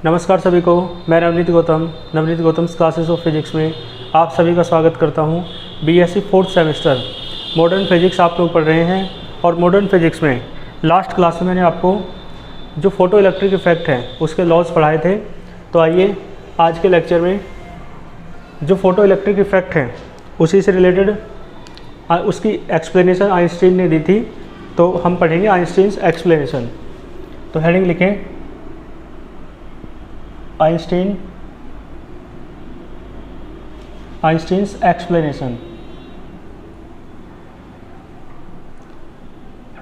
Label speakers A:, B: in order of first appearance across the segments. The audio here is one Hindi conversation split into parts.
A: नमस्कार सभी को, मैं Navneet Gautam classes of physics में आप सभी का स्वागत करता हूं। BSc 4th semester modern physics आप लोग पढ़ रहे हैं और मॉडर्न फिजिक्स में लास्ट क्लास में मैंने आपको जो फोटो इलेक्ट्रिक इफेक्ट है उसके लॉज पढ़ाए थे। तो आइए आज के लेक्चर में जो फोटो इलेक्ट्रिक इफेक्ट है उसी से रिलेटेड उसकी एक्सप्लेनेशन आइंस्टीन ने दी थी, तो हम पढ़ेंगे आइंस्टीन्स एक्सप्लेनेशन। तो हेडिंग लिखें आइंस्टीन्स एक्सप्लेनेशन।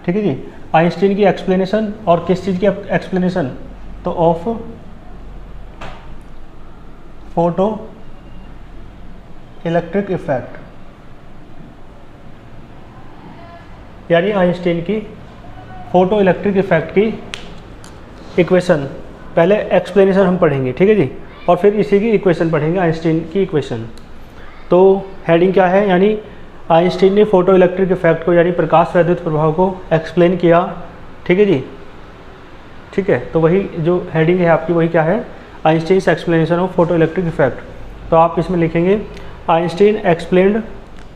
A: ठीक है जी, आइंस्टीन की एक्सप्लेनेशन। और किस चीज़ की एक्सप्लेनेशन? तो ऑफ फोटो इलेक्ट्रिक इफेक्ट, यानी आइंस्टीन की फोटो इलेक्ट्रिक इफेक्ट की इक्वेशन। पहले एक्सप्लेनेशन हम पढ़ेंगे, ठीक है जी, और फिर इसी की इक्वेशन पढ़ेंगे, आइंस्टीन की इक्वेशन। तो हेडिंग क्या है? यानी आइंस्टीन ने फोटो इलेक्ट्रिक इफेक्ट को यानी प्रकाश वैद्युत प्रभाव को एक्सप्लेन किया। ठीक है जी, ठीक है। तो वही जो हेडिंग है आपकी वही क्या है? Einstein's explanation of photoelectric effect. तो आप इसमें लिखेंगे Einstein explained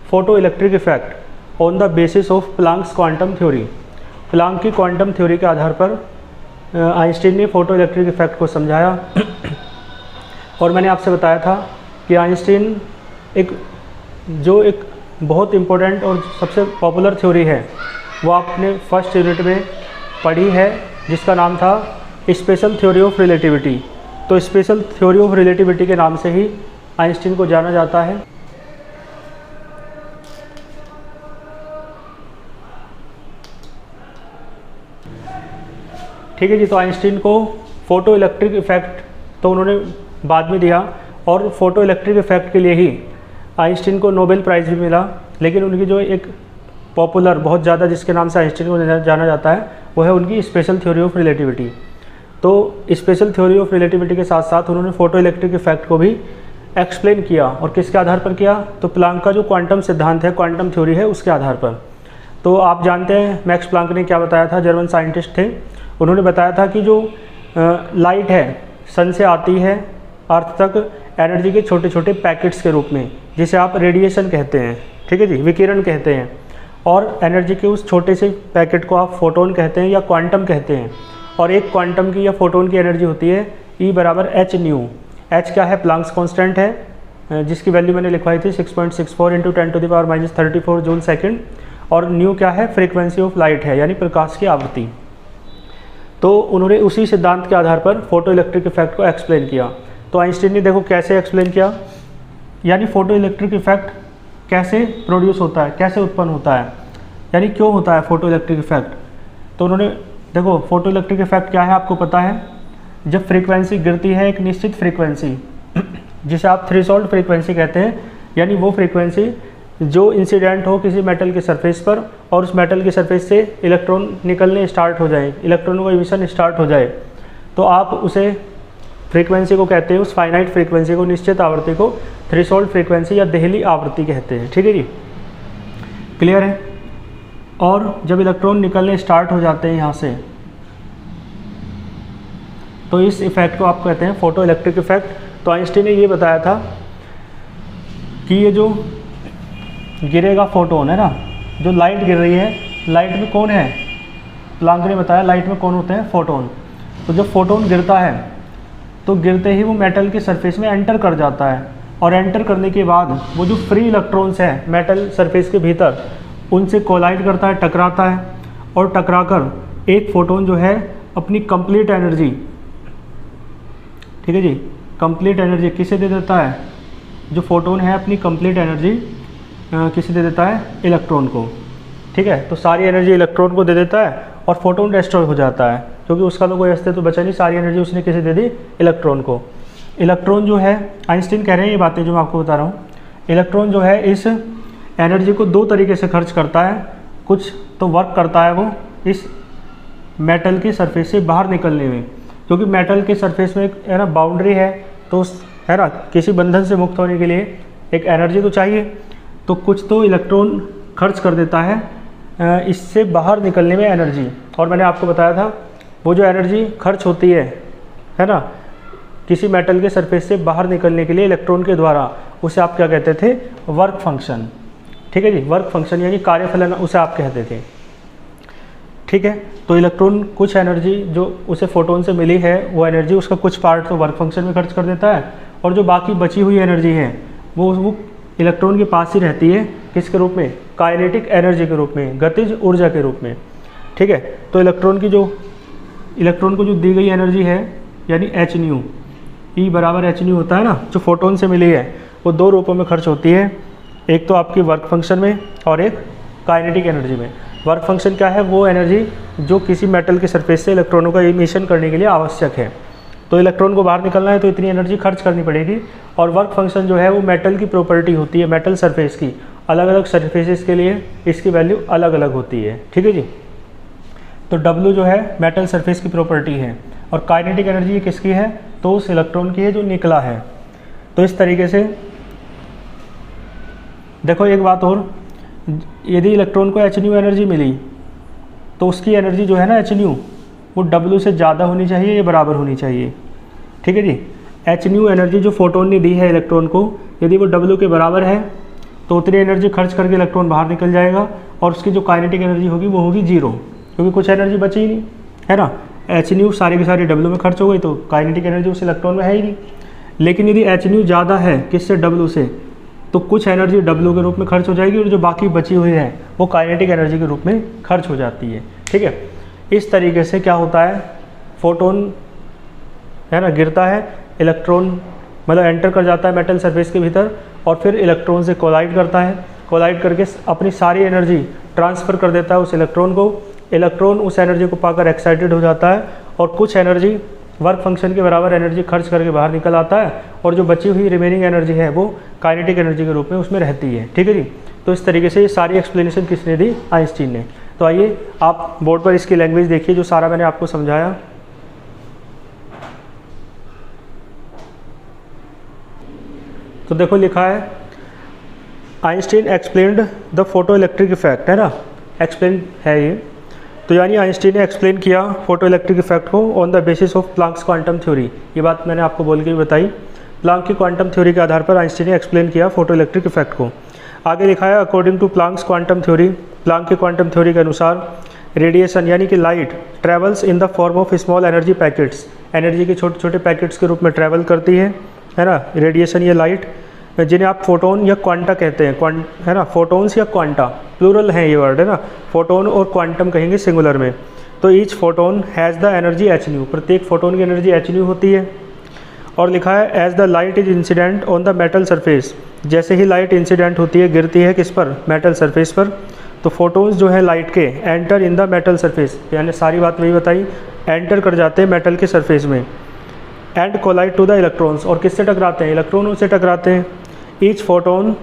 A: photo electric effect on the basis of Planck's quantum theory. Planck की क्वांटम थ्योरी के आधार पर आइंस्टीन ने फोटो इलेक्ट्रिक इफेक्ट को समझाया। और मैंने आपसे बताया था कि आइंस्टीन एक बहुत इम्पोर्टेंट और सबसे पॉपुलर थ्योरी है, वो आपने फर्स्ट यूनिट में पढ़ी है, जिसका नाम था स्पेशल थ्योरी ऑफ रिलेटिविटी। तो स्पेशल थ्योरी ऑफ रिलेटिविटी के नाम से ही आइंस्टीन को जाना जाता है। ठीक है जी, तो आइंस्टीन को फोटो इलेक्ट्रिक इफेक्ट तो उन्होंने बाद में दिया, और फोटो इलेक्ट्रिक इफेक्ट के लिए ही आइंस्टीन को नोबेल प्राइज़ भी मिला। लेकिन उनकी जो एक पॉपुलर बहुत ज़्यादा जिसके नाम से आइंस्टीन को जाना जाता है वो है उनकी स्पेशल थ्योरी ऑफ रिलेटिविटी। तो स्पेशल थ्योरी ऑफ रिलेटिविटी के साथ साथ उन्होंने फोटो इलेक्ट्रिक इफेक्ट को भी एक्सप्लेन किया। और किसके आधार पर किया? तो प्लांक का जो क्वांटम सिद्धांत है, क्वांटम थ्योरी है, उसके आधार पर। तो आप जानते हैं मैक्स प्लांक ने क्या बताया था, जर्मन साइंटिस्ट थे। उन्होंने बताया था कि जो लाइट है सन से आती है अर्थ तक एनर्जी के छोटे छोटे पैकेट्स के रूप में, जिसे आप रेडिएशन कहते हैं, ठीक है जी, विकिरण कहते हैं। और एनर्जी के उस छोटे से पैकेट को आप फोटोन कहते हैं या क्वांटम कहते हैं। और एक क्वांटम की या फोटोन की एनर्जी होती है E बराबर एच न्यू। एच क्या है? प्लांक्स कांस्टेंट है, जिसकी वैल्यू मैंने लिखवाई थी 6.64 × 10⁻³ जूल सेकेंड। और न्यू क्या है? फ्रीक्वेंसी ऑफ लाइट है, यानी प्रकाश की आवृत्ति। तो उन्होंने उसी सिद्धांत के आधार पर फोटो इलेक्ट्रिक इफेक्ट को एक्सप्लेन किया। तो आइंस्टीन ने देखो कैसे एक्सप्लेन किया, यानी फोटो इलेक्ट्रिक इफेक्ट कैसे प्रोड्यूस होता है, कैसे उत्पन्न होता है, यानी क्यों होता है फोटो इलेक्ट्रिक इफेक्ट। तो उन्होंने देखो फोटो इलेक्ट्रिक इफेक्ट क्या है आपको पता है? जब फ्रीक्वेंसी गिरती है एक निश्चित फ्रीक्वेंसी जिसे आप थ्रेशोल्ड फ्रीक्वेंसी कहते हैं, यानी वो फ्रीक्वेंसी जो इंसिडेंट हो किसी मेटल के सरफेस पर और उस मेटल के सरफेस से इलेक्ट्रॉन निकलने स्टार्ट हो जाए, इलेक्ट्रॉनों का इमिशन स्टार्ट हो जाए, तो आप उसे फ्रीक्वेंसी को कहते हैं, उस फाइनाइट फ्रीक्वेंसी को, निश्चित आवृत्ति को थ्रेशोल्ड फ्रीक्वेंसी या देहली आवृत्ति कहते हैं। ठीक है जी, क्लियर है। और जब इलेक्ट्रॉन निकलने स्टार्ट हो जाते हैं यहाँ से, तो इस इफेक्ट को आप कहते हैं फोटो इलेक्ट्रिक इफेक्ट। तो आइंस्टीन ने ये बताया था कि ये जो गिरेगा फोटोन है ना, जो लाइट गिर रही है, लाइट में कौन है? प्लांक ने बताया लाइट में कौन होते हैं? फोटोन। तो जब फोटोन गिरता है तो गिरते ही वो मेटल के सरफेस में एंटर कर जाता है, और एंटर करने के बाद वो जो फ्री इलेक्ट्रॉन्स हैं मेटल सरफेस के भीतर, उनसे कोलाइड करता है, टकराता है, और टकराकर एक फोटोन जो है अपनी कंप्लीट एनर्जी, ठीक है जी, कंप्लीट एनर्जी किसे दे देता है? जो फोटोन है अपनी कंप्लीट एनर्जी किसे दे देता है? इलेक्ट्रॉन को। ठीक है, तो सारी एनर्जी इलेक्ट्रॉन को दे देता है और फोटोन डिस्ट्रॉय हो जाता है, क्योंकि उसका तो कोई अस्तित्व बचा नहीं, सारी एनर्जी उसने किसे दे दी? इलेक्ट्रॉन को। इलेक्ट्रॉन जो है, आइंस्टीन कह रहे हैं ये बातें जो मैं आपको बता रहा हूँ, इलेक्ट्रॉन जो है इस एनर्जी को दो तरीके से खर्च करता है। कुछ तो वर्क करता है वो इस मेटल की सरफेस से बाहर निकलने में, क्योंकि मेटल के सरफेस में एक है ना बाउंड्री है, तो है ना किसी बंधन से मुक्त होने के लिए एक एनर्जी तो चाहिए। तो कुछ तो इलेक्ट्रॉन खर्च कर देता है इससे बाहर निकलने में एनर्जी। और मैंने आपको बताया था वो जो एनर्जी खर्च होती है ना, किसी मेटल के सरफेस से बाहर निकलने के लिए इलेक्ट्रॉन के द्वारा, उसे आप क्या कहते थे, वर्क फंक्शन। ठीक है जी, वर्क फंक्शन यानी कार्यफलन उसे आप कहते थे। ठीक है, तो इलेक्ट्रॉन कुछ एनर्जी जो उसे फोटोन से मिली है वो एनर्जी उसका कुछ पार्ट तो वर्क फंक्शन में खर्च कर देता है, और जो बाकी बची हुई एनर्जी है वो इलेक्ट्रॉन के पास ही रहती है, किसके रूप में, काइनेटिक एनर्जी के रूप में, गतिज ऊर्जा के रूप में। ठीक है, तो इलेक्ट्रॉन को जो दी गई एनर्जी है यानी एच न्यू, ई बराबर एच न्यू होता है ना, जो फोटोन से मिली है वो दो रूपों में खर्च होती है, एक तो आपकी वर्क फंक्शन में और एक काइनेटिक एनर्जी में। वर्क फंक्शन क्या है, वो एनर्जी जो किसी मेटल के सरफेस से इलेक्ट्रॉनों का इमिशन करने के लिए आवश्यक है। तो इलेक्ट्रॉन को बाहर निकलना है तो इतनी एनर्जी खर्च करनी पड़ेगी। और वर्क फंक्शन जो है वो मेटल की प्रॉपर्टी होती है, मेटल सरफेस की, अलग अलग सरफेसेस के लिए इसकी वैल्यू अलग अलग होती है। ठीक है जी, तो W जो है मेटल सरफेस की प्रॉपर्टी है, और काइनेटिक एनर्जी किसकी है, तो उस इलेक्ट्रॉन की है जो निकला है। तो इस तरीके से देखो, एक बात और, यदि इलेक्ट्रॉन को एच न्यू एनर्जी मिली तो उसकी एनर्जी जो है ना एच न्यू, वो W से ज़्यादा होनी चाहिए या बराबर होनी चाहिए। ठीक है जी, एच न्यू एनर्जी जो फोटोन ने दी है इलेक्ट्रॉन को, यदि वो W के बराबर है तो उतनी एनर्जी खर्च करके इलेक्ट्रॉन बाहर निकल जाएगा, और उसकी जो काइनेटिक एनर्जी होगी वो होगी 0, क्योंकि कुछ एनर्जी बची ही नहीं है ना। एच न्यू सारी की सारी W में खर्च हो गई तो काइनेटिक एनर्जी उस इलेक्ट्रॉन में है ही नहीं। लेकिन यदि एच न्यू ज़्यादा है किससे, W से, तो कुछ एनर्जी W के रूप में खर्च हो जाएगी, और जो बाकी बची हुई है वो काइनेटिक एनर्जी के रूप में खर्च हो जाती है। ठीक है, इस तरीके से क्या होता है, फोटोन है ना गिरता है, इलेक्ट्रॉन मतलब एंटर कर जाता है मेटल सरफेस के भीतर, और फिर इलेक्ट्रॉन से कोलाइड करता है, कोलाइड करके अपनी सारी एनर्जी ट्रांसफ़र कर देता है उस इलेक्ट्रॉन को। इलेक्ट्रॉन उस एनर्जी को पाकर एक्साइटेड हो जाता है, और कुछ एनर्जी वर्क फंक्शन के बराबर एनर्जी खर्च करके बाहर निकल आता है, और जो बची हुई रिमेनिंग एनर्जी है वो काइनेटिक एनर्जी के रूप में उसमें रहती है। ठीक है जी, तो इस तरीके से ये सारी एक्सप्लेनेशन किसने दी, आइंस्टीन ने। तो आइए आप बोर्ड पर इसकी लैंग्वेज देखिए जो सारा मैंने आपको समझाया। तो देखो लिखा है, Einstein explained the photo electric effect, है ना, एक्सप्लेन है ये। तो यानी आइंस्टीन ने एक्सप्लेन किया फोटो इलेक्ट्रिक इफेक्ट को on the basis of Planck's quantum theory. ये बात मैंने आपको बोल के भी बताई, प्लांक की क्वांटम थ्योरी के आधार पर आइंस्टीन ने एक्सप्लेन किया फोटो इलेक्ट्रिक इफेक्ट को। आगे लिखा है, according to Planck's quantum theory, Planck की क्वांटम थ्योरी के अनुसार रेडिएशन यानी कि light travels in the form of small energy packets, energy के छोटे छोटे पैकेट्स के रूप में ट्रैवल करती है ना, रेडिएशन ये लाइट, जिन्हें आप फोटोन या क्वांटा कहते हैं, है ना, फोटोन्स या क्वांटा, प्लूरल है ये वर्ड, है ना, फोटोन और क्वांटम कहेंगे सिंगुलर में। तो each photon has the energy H nu, प्रत्येक फोटोन की एनर्जी एच न्यू होती है। और लिखा है, as the light is incident on the metal surface, जैसे ही लाइट इंसिडेंट होती है, गिरती है किस पर, मेटल सरफेस पर, तो फोटोन्स जो है लाइट के enter in the metal surface, यानी सारी बात वही बताई, एंटर कर जाते हैं मेटल के सरफेस में, and collide to the electrons, और किससे टकराते हैं, इलेक्ट्रॉनों से टकराते हैं। Each photon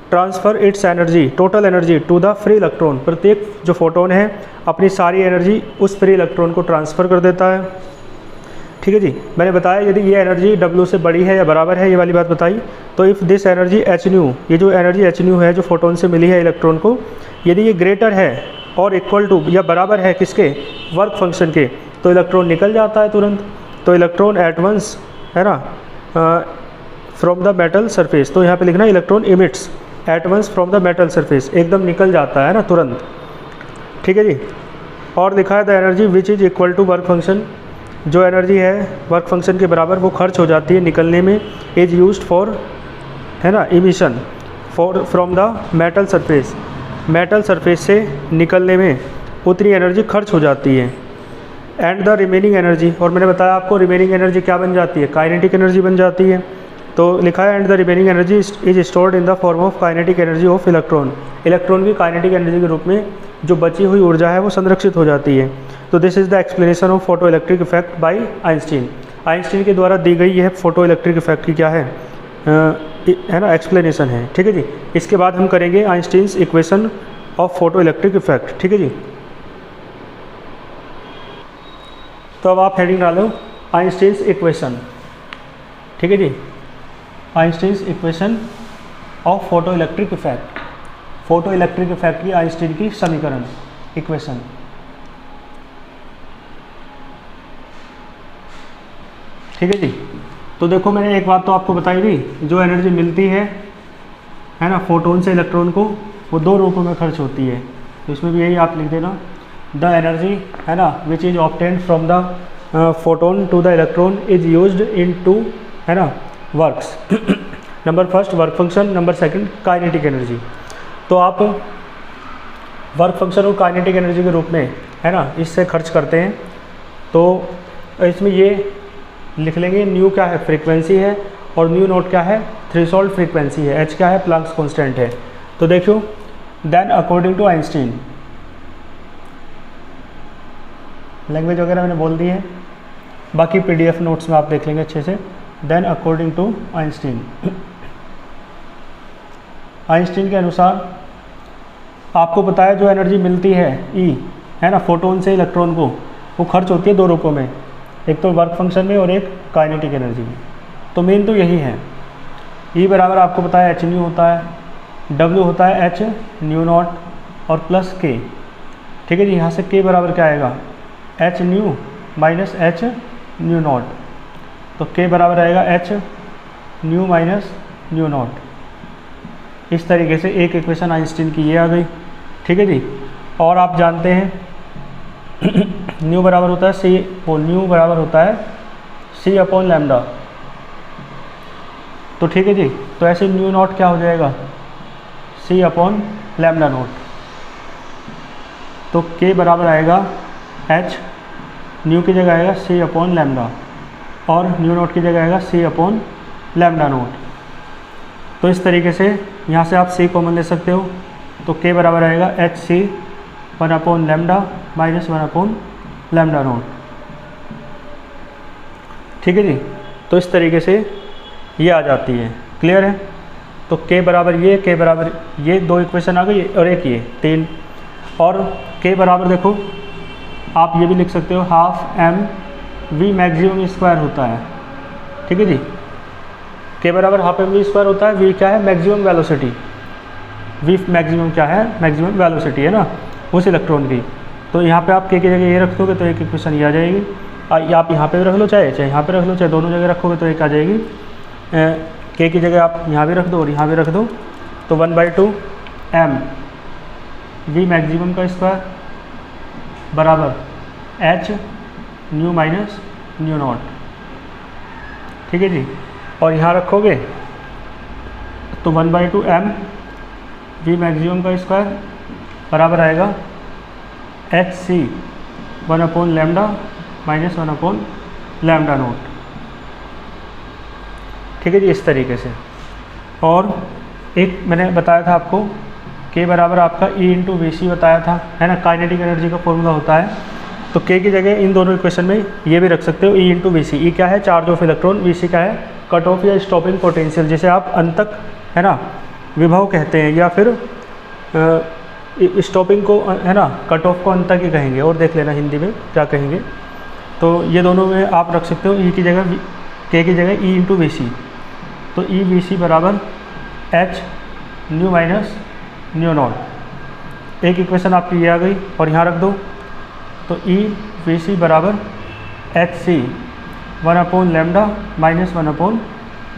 A: transfer its energy, total energy to the free electron, प्रत्येक जो फोटोन है अपनी सारी एनर्जी उस फ्री इलेक्ट्रॉन को ट्रांसफ़र कर देता है। ठीक है जी, मैंने बताया यदि ये एनर्जी W से बड़ी है या बराबर है, ये वाली बात बताई। तो if this energy H new, ये जो एनर्जी एच न्यू है जो फोटोन से मिली है इलेक्ट्रॉन को, यदि ये ग्रेटर है और इक्वल टू या बराबर है किसके, वर्क फंक्शन के, तो इलेक्ट्रॉन निकल जाता है तुरंत। तो इलेक्ट्रॉन एट वंस, है ना, फ्रॉम द मेटल सरफेस, तो यहाँ पे लिखना electron emits at once from the metal surface, एकदम निकल जाता है ना तुरंत। ठीक है जी, और लिखा है the energy which is equal to work function, जो एनर्जी है वर्क फंक्शन के बराबर वो खर्च हो जाती है निकलने में, इज यूज्ड फॉर, है ना, emission for from the metal surface, metal surface से निकलने में उतनी एनर्जी खर्च हो जाती है। एंड द रिमेनिंग एनर्जी, और मैंने बताया आपको रिमेनिंग एनर्जी क्या बन जाती है, काइनेटिक एनर्जी बन जाती है। तो लिखा है, and the remaining energy is stored in the form of kinetic energy of electron, electron की काइनेटिक एनर्जी के रूप में जो बची हुई ऊर्जा है वो संरक्षित हो जाती है। तो this is the explanation of photoelectric effect bye Einstein, Einstein के द्वारा दी गई यह फोटो इलेक्ट्रिक इफेक्ट की क्या है ना, एक्सप्लेनेशन है। ठीक है जी, इसके बाद हम करेंगे Einstein's equation of photoelectric effect. ठीक है जी, तो अब आप हेडिंग डालो आइंस्टीन्स इक्वेशन। ठीक है जी, Einstein's equation of photoelectric effect, photoelectric effect की आइंस्टीन की समीकरण, इक्वेशन। ठीक है जी, तो देखो मैंने एक बात तो आपको बताई थी, जो एनर्जी मिलती है ना फोटोन से इलेक्ट्रॉन को, वो दो रूपों में खर्च होती है। तो इसमें भी यही आप लिख देना, द एनर्जी है ना which is obtained from the photon to the electron is used in to है ना works. Number first work function, number second kinetic energy. तो आप वर्क फंक्शन और काइनेटिक एनर्जी के रूप में है ना इससे खर्च करते हैं। तो इसमें ये लिख लेंगे, न्यू क्या है फ्रीक्वेंसी है और न्यू नोट क्या है थ्रेशोल्ड फ्रीक्वेंसी है, एच क्या है प्लैंक्स कांस्टेंट है। तो देखो then according to Einstein, language वगैरह मैंने बोल दी है, बाकी पीडीएफ नोट्स में आप देख लेंगे अच्छे से। Then according to Einstein, Einstein के अनुसार आपको पता है जो एनर्जी मिलती है ई है ना फोटोन से इलेक्ट्रॉन को, वो खर्च होती है दो रूपों में, एक तो वर्क फंक्शन में और एक काइनेटिक एनर्जी में। तो मेन तो यही है, ई बराबर आपको पता है एच न्यू होता है, डब्ल्यू होता है एच न्यू नॉट और प्लस के। ठीक है जी, यहाँ से के बराबर क्या आएगा H nu minus H new not. तो के बराबर आएगा H nu minus nu not. इस तरीके से एक इक्वेशन आइंस्टीन की ये आ गई। ठीक है जी, और आप जानते हैं न्यू बराबर होता है सी, वो न्यू बराबर होता है सी अपॉन लैम्डा। तो ठीक है जी, तो ऐसे न्यू नॉट क्या हो जाएगा सी अपॉन लैम्डा नॉट। तो के बराबर आएगा एच, न्यू की जगह आएगा सी अपॉन लैम्डा और न्यू नॉट की जगह आएगा सी अपॉन लैम्डा नॉट। तो इस तरीके से यहाँ से आप सी कॉमन ले सकते हो। तो के बराबर आएगा H C 1 upon lambda minus 1 upon lambda naught. ठीक है जी, तो इस तरीके से ये आ जाती है। क्लियर है? तो के बराबर ये, के बराबर ये, दो इक्वेशन आ गई और एक ये तीन। और के बराबर देखो आप ये भी लिख सकते हो half M V maximum square होता है। ठीक है जी, के बराबर हाफ एम वी स्क्वायर होता है। वी क्या है मैक्सिमम वेलोसिटी, वी मैक्सिमम क्या है मैक्सिमम वेलोसिटी है ना उस इलेक्ट्रॉन की। तो यहाँ पे आप के की जगह ये रख दोगे तो एक इक्वेशन ये आ जाएगी। आप यहाँ पे भी रख लो, चाहे यहाँ पे रख लो, चाहे दोनों जगह रखोगे तो एक आ जाएगी। के की जगह आप यहाँ भी रख दो और यहाँ भी रख दो। तो 1/2 एम वी मैक्सिमम का स्क्वायर बराबर H nu minus nu naught. ठीक है जी, और यहाँ रखोगे तो 1/2 एम वी मैक्सिमम का स्क्वायर बराबर आएगा H C 1 upon lambda minus 1 upon lambda naught. ठीक है जी, इस तरीके से। और एक मैंने बताया था आपको के बराबर आपका ई इंटू वी सी बताया था, है ना, काइनेटिक एनर्जी का फॉर्मूला होता है। तो के की जगह इन दोनों इक्वेशन में ये भी रख सकते हो ई इंटू वी सी। ई क्या है चार्ज ऑफ इलेक्ट्रॉन, वी सी क्या है कट ऑफ या स्टॉपिंग पोटेंशियल, जिसे आप अंतक है ना विभव कहते हैं, या फिर स्टॉपिंग को है ना कट ऑफ को अंतक ही कहेंगे, और देख लेना हिंदी में क्या कहेंगे। तो ये दोनों में आप रख सकते हो ई की जगह के की जगह ई इंटू वी सी। तो ई वी सी बराबर H nu minus nu not. एक इक्वेशन आपकी ये आ गई और यहाँ रख दो। तो ई वी सी बराबर H C 1 upon lambda minus 1 upon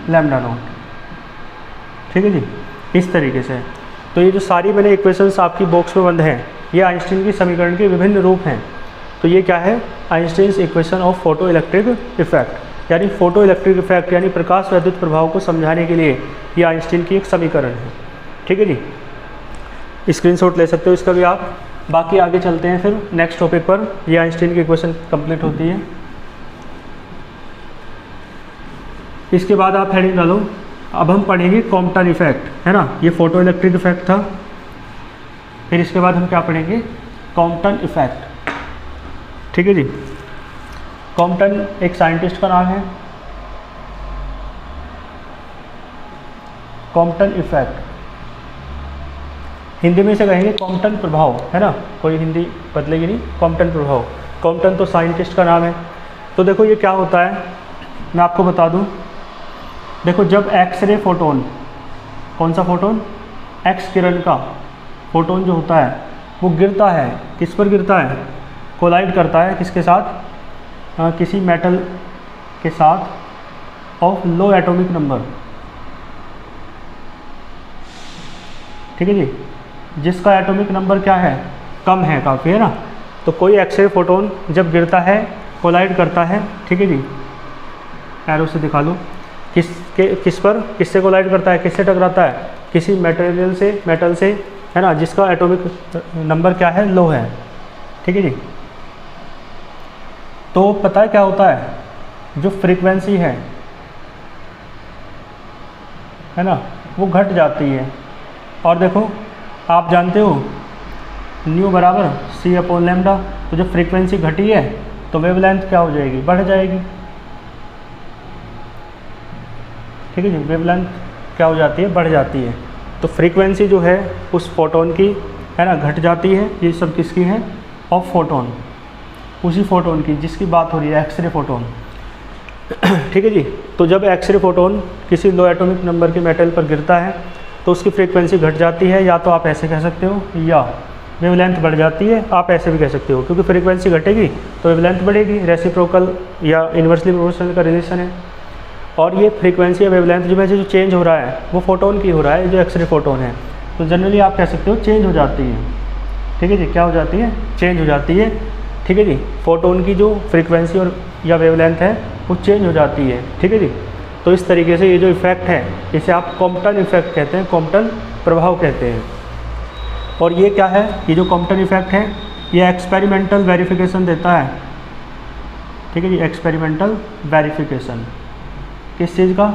A: lambda naught. ठीक है जी, इस तरीके से। तो ये जो सारी मैंने इक्वेशंस आपकी बॉक्स में बंद हैं, ये आइंस्टीन की समीकरण के विभिन्न रूप हैं। तो ये क्या है Einstein's equation of photoelectric effect, यानी फोटो इलेक्ट्रिक इफेक्ट यानी प्रकाश वैद्युत प्रभाव को समझाने के लिए ये आइंस्टीन की एक समीकरण है। ठीक है जी, स्क्रीनशॉट ले सकते हो इसका भी आप। बाकी आगे चलते हैं फिर नेक्स्ट टॉपिक पर। ये आइंस्टीन की इक्वेशन कंप्लीट होती है। इसके बाद आप हेडिंग डालो, अब हम पढ़ेंगे कॉम्पटन इफेक्ट, है ना, ये फोटो इलेक्ट्रिक इफेक्ट था। फिर इसके बाद हम क्या पढ़ेंगे कॉम्पटन इफेक्ट। ठीक है जी, कॉम्पटन एक साइंटिस्ट का नाम है। कॉम्पटन इफेक्ट हिंदी में इसे कहेंगे कॉम्पटन प्रभाव, है ना, कोई हिंदी बदलेगी नहीं, कॉम्पटन प्रभाव। कॉम्पटन तो साइंटिस्ट का नाम है। तो देखो ये क्या होता है मैं आपको बता दूं। देखो जब एक्सरे फोटोन, कौन सा फोटोन, एक्स किरण का फोटोन जो होता है वो गिरता है, किस पर गिरता है, कोलाइड करता है किसके साथ, किसी मेटल के साथ, ऑफ लो एटॉमिक नंबर, ठीक है जी, जिसका एटॉमिक नंबर क्या है, कम है काफ़ी, है ना। तो कोई एक्सरे फोटोन जब गिरता है, कोलाइड करता है, ठीक है जी, एरो से दिखा लो, किससे कोलाइड करता है, किससे टकराता है, किसी मटेरियल से, मेटल से, है ना, जिसका एटॉमिक नंबर क्या है, लो है, ठीक है जी। तो पता है क्या होता है, जो फ्रीक्वेंसी है ना, वो घट जाती है। और देखो आप जानते हो न्यू बराबर c/λ, तो जब फ्रीक्वेंसी घटी है तो वेवलेंथ क्या हो जाएगी, बढ़ जाएगी, ठीक है जी, वेवलेंथ क्या हो जाती है, बढ़ जाती है। तो फ्रीक्वेंसी जो है उस फोटोन की, है ना, घट जाती है। ये सब किसकी है, ऑफ फोटोन, उसी फोटोन की जिसकी बात हो रही है, एक्सरे फोटोन, ठीक है जी। तो जब एक्सरे फोटोन किसी लो एटॉमिक नंबर के मेटल पर गिरता है तो उसकी फ्रीक्वेंसी घट जाती है, या तो आप ऐसे कह सकते हो, या वेवलेंथ बढ़ जाती है, आप ऐसे भी कह सकते हो, क्योंकि फ्रीक्वेंसी घटेगी तो वेवलेंथ बढ़ेगी, रेसिप्रोकल या इन्वर्सली प्रोपोर्शनल का रिलेशन है। और ये फ्रीक्वेंसी या वेवलेंथ जो चेंज हो रहा है वो फोटोन की हो रहा है, जो एक्सरे फोटोन है, तो जनरली आप कह सकते हो चेंज हो जाती है, ठीक है जी, क्या हो जाती है, चेंज हो जाती है, ठीक है जी। फोटोन की जो फ्रीक्वेंसी और या वेवलेंथ है वो चेंज हो जाती है, ठीक है जी। तो इस तरीके से ये जो इफ़ेक्ट है इसे आप कॉम्पटन इफेक्ट कहते हैं, कॉम्पटन प्रभाव कहते हैं। और ये क्या है, ये जो कॉम्पटन इफेक्ट है ये एक्सपेरिमेंटल वेरिफिकेशन देता है, ठीक है जी, एक्सपेरिमेंटल वेरिफिकेशन किस चीज़ का,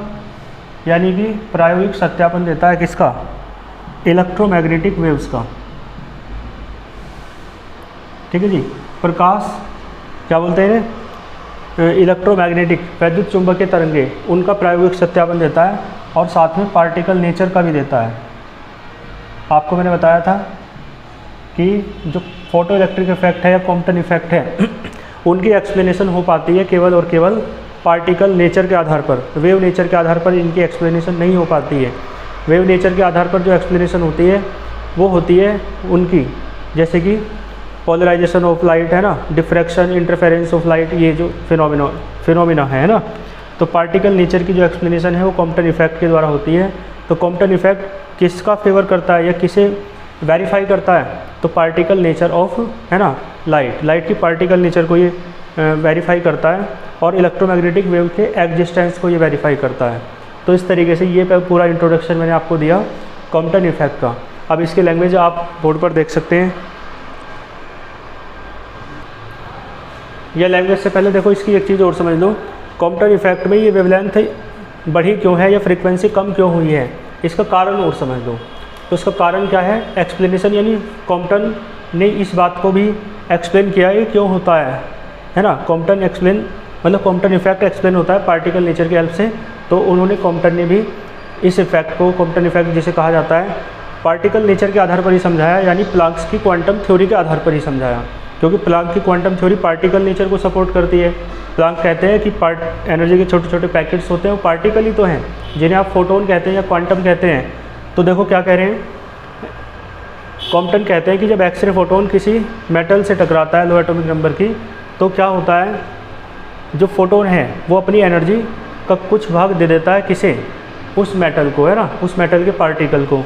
A: यानी कि प्रायोगिक सत्यापन देता है, किसका, इलेक्ट्रोमैग्नेटिक वेव्स का, ठीक है जी। प्रकाश क्या बोलते हैं, इलेक्ट्रोमैग्नेटिक वैद्युत चुंबकीय तरंगे, उनका प्रायोगिक सत्यापन देता है, और साथ में पार्टिकल नेचर का भी देता है। आपको मैंने बताया था कि जो फोटो इलेक्ट्रिक इफेक्ट है या कॉम्पटन इफेक्ट है उनकी एक्सप्लेनेशन हो पाती है केवल और केवल पार्टिकल नेचर के आधार पर, वेव नेचर के आधार पर इनकी एक्सप्लेनेशन नहीं हो पाती है। वेव नेचर के आधार पर जो एक्सप्लेनेशन होती है वो होती है उनकी, जैसे कि पोलराइजेशन ऑफ लाइट, है ना, डिफ्रैक्शन, इंटरफेरेंस ऑफ लाइट, ये जो फिनोमिना है ना। तो पार्टिकल नेचर की जो एक्सप्लेनेशन है वो कॉम्पटन इफेक्ट के द्वारा होती है। तो कॉम्पटन इफेक्ट किसका फेवर करता है या किसे वेरीफाई करता है, तो पार्टिकल नेचर ऑफ, है ना, लाइट की पार्टिकल नेचर को ये वेरीफाई करता है, और इलेक्ट्रोमैग्नेटिक वेव के एग्जिस्टेंस को ये वेरीफाई करता है। तो इस तरीके से ये पूरा इंट्रोडक्शन मैंने आपको दिया कॉम्पटन इफेक्ट का। अब इसकी लैंग्वेज आप बोर्ड पर देख सकते हैं। यह लैंग्वेज से पहले देखो इसकी एक चीज़ और समझ लो, कॉम्पटन इफेक्ट में ये वेवलेंथ बढ़ी क्यों है या फ्रीक्वेंसी कम क्यों हुई है, इसका कारण और समझ लो। तो इसका कारण क्या है, एक्सप्लेनेशन, यानी कॉम्पटन ने इस बात को भी एक्सप्लेन किया ये क्यों होता है ना। कॉम्पटन एक्सप्लेन मतलब कॉम्पटन इफेक्ट एक्सप्लेन होता है पार्टिकल नेचर की हेल्प से। तो उन्होंने, कॉम्पटन ने भी इस इफेक्ट को, कॉम्पटन इफेक्ट जिसे कहा जाता है, पार्टिकल नेचर के आधार पर ही समझाया, यानी प्लांक्स की क्वांटम थ्योरी के आधार पर ही समझाया। क्योंकि प्लांक की क्वांटम थ्योरी पार्टिकल नेचर को सपोर्ट करती है। प्लांक कहते हैं कि एनर्जी के छोटे छोटे पैकेट्स होते हैं वो पार्टिकल ही तो हैं, जिन्हें आप फोटोन कहते हैं या क्वांटम कहते हैं। तो देखो क्या कह रहे हैं, कॉम्पटन कहते हैं कि जब एक्सरे फोटोन किसी मेटल से टकराता है लो एटॉमिक नंबर की, तो क्या होता है, जो फोटोन है वो अपनी एनर्जी का कुछ भाग दे देता है, किसे, उस मेटल को, है ना, उस मेटल के पार्टिकल को।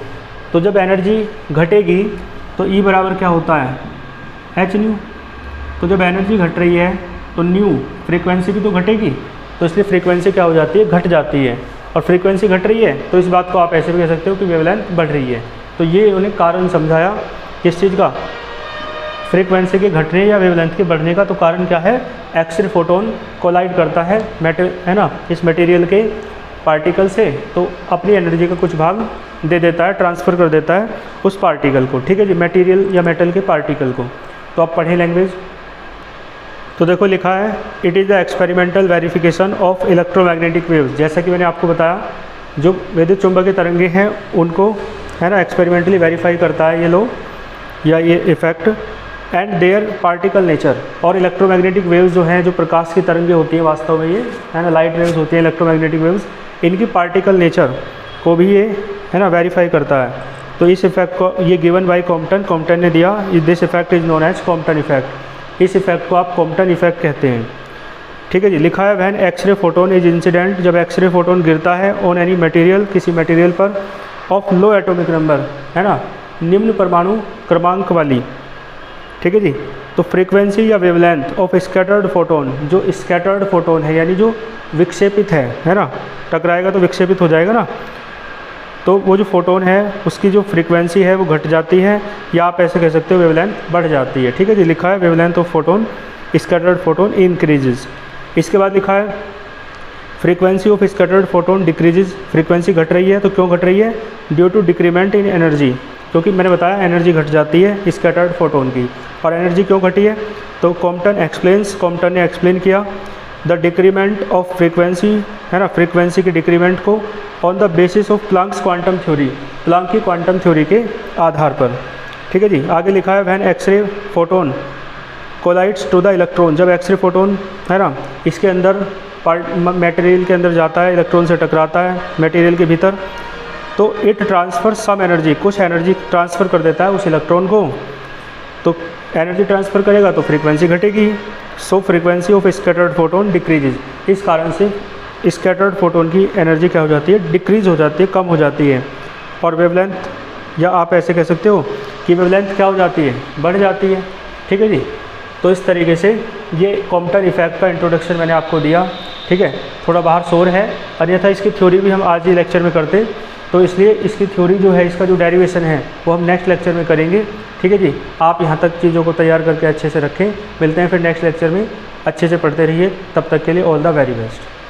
A: तो जब एनर्जी घटेगी तो ई बराबर क्या होता है, एच न्यू। तो जब एनर्जी घट रही है तो न्यू फ्रीक्वेंसी भी तो घटेगी, तो इसलिए फ्रीक्वेंसी क्या हो जाती है, घट जाती है। और फ्रीक्वेंसी घट रही है तो इस बात को आप ऐसे भी कह सकते हो कि वेवलेंथ बढ़ रही है। तो ये उन्हें कारण समझाया किस चीज़ का, फ्रीक्वेंसी के घटने या वेवलेंथ के बढ़ने का। तो कारण क्या है, एक्सरे फोटोन कोलाइड करता है है ना, इस मटेरियल के पार्टिकल से, तो अपनी एनर्जी का कुछ भाग दे देता है, ट्रांसफ़र कर देता है उस पार्टिकल को, ठीक है जी, मटेरियल या मेटल के पार्टिकल को। तो आप पढ़ें लैंग्वेज। तो देखो लिखा है, it is the experimental verification of electromagnetic waves. जैसा कि मैंने आपको बताया, जो विद्युत चुंबकीय तरंगे हैं उनको, है ना, एक्सपेरिमेंटली वेरीफाई करता है ये लो या ये effect, and there particle nature. और इलेक्ट्रोमैग्नेटिक वेव्स जो हैं, जो प्रकाश की तरंगे होती हैं, वास्तव में ये, है ना, लाइट वेव्स होती हैं, इलेक्ट्रोमैग्नेटिक वेव्स, इनकी पार्टिकल नेचर को भी ये, है ना, वेरीफाई करता है। तो इस इफेक्ट को ये गिवन बाय कॉम्पटन ने दिया, this effect is known as Compton effect. इस इफेक्ट को आप कॉम्पटन इफेक्ट कहते हैं, ठीक है जी। लिखा है when X-ray photon is incident, जब एक्सरे फोटोन गिरता है ऑन एनी मटेरियल, किसी मटेरियल पर, ऑफ लो एटॉमिक नंबर, है ना, निम्न परमाणु क्रमांक वाली, ठीक है जी। तो फ्रीक्वेंसी या वेवलेंथ ऑफ स्कैटर्ड फोटोन, जो स्कैटर्ड फोटोन है यानी जो विक्षेपित है ना, टकराएगा तो विक्षेपित हो जाएगा ना, तो वो जो फोटोन है उसकी जो फ्रीक्वेंसी है वो घट जाती है, या आप ऐसे कह सकते हो वेवलेंथ बढ़ जाती है, ठीक है जी। लिखा है wavelength of photon scattered photon increases. इसके बाद लिखा है frequency of scattered photon decreases, frequency घट रही है, तो क्यों घट रही है? Due to decrement in energy, क्योंकि मैंने बताया एनर्जी घट जाती है स्कैटर्ड फोटोन की। और एनर्जी क्यों घटी है? तो कॉम्पटन ने एक्सप्लेन किया द डिक्रीमेंट ऑफ फ्रीक्वेंसी, है ना, फ्रीक्वेंसी की डिक्रीमेंट को on the basis of Planck's quantum theory, Planck की क्वांटम थ्योरी के आधार पर, ठीक है जी। आगे लिखा है when X-ray photon collides to the electron, जब एक्सरे फोटोन, है ना, इसके अंदर मटेरियल के अंदर जाता है, इलेक्ट्रॉन से टकराता है मटेरियल के भीतर, तो इट ट्रांसफ़र सम एनर्जी, कुछ एनर्जी ट्रांसफ़र कर देता है उस इलेक्ट्रॉन को, तो एनर्जी ट्रांसफ़र करेगा तो फ्रीक्वेंसी घटेगी। So frequency of scattered photon decreases, इस कारण से स्कैटर्ड फोटोन की एनर्जी क्या हो जाती है? डिक्रीज हो जाती है, कम हो जाती है। और वेवलेंथ, या आप ऐसे कह सकते हो कि वेवलेंथ क्या हो जाती है? बढ़ जाती है, ठीक है जी। तो इस तरीके से ये कॉम्पटन इफेक्ट का इंट्रोडक्शन मैंने आपको दिया, ठीक है। थोड़ा बाहर शोर है, अन्यथा इसकी थ्योरी भी हम आज ही लेक्चर में करते, तो इसलिए इसकी थ्योरी जो है, इसका जो डेरिवेशन है वो हम नेक्स्ट लेक्चर में करेंगे, ठीक है जी। आप यहाँ तक चीज़ों को तैयार करके अच्छे से रखें। मिलते हैं फिर नेक्स्ट लेक्चर में, अच्छे से पढ़ते रहिए, तब तक के लिए ऑल द वेरी बेस्ट।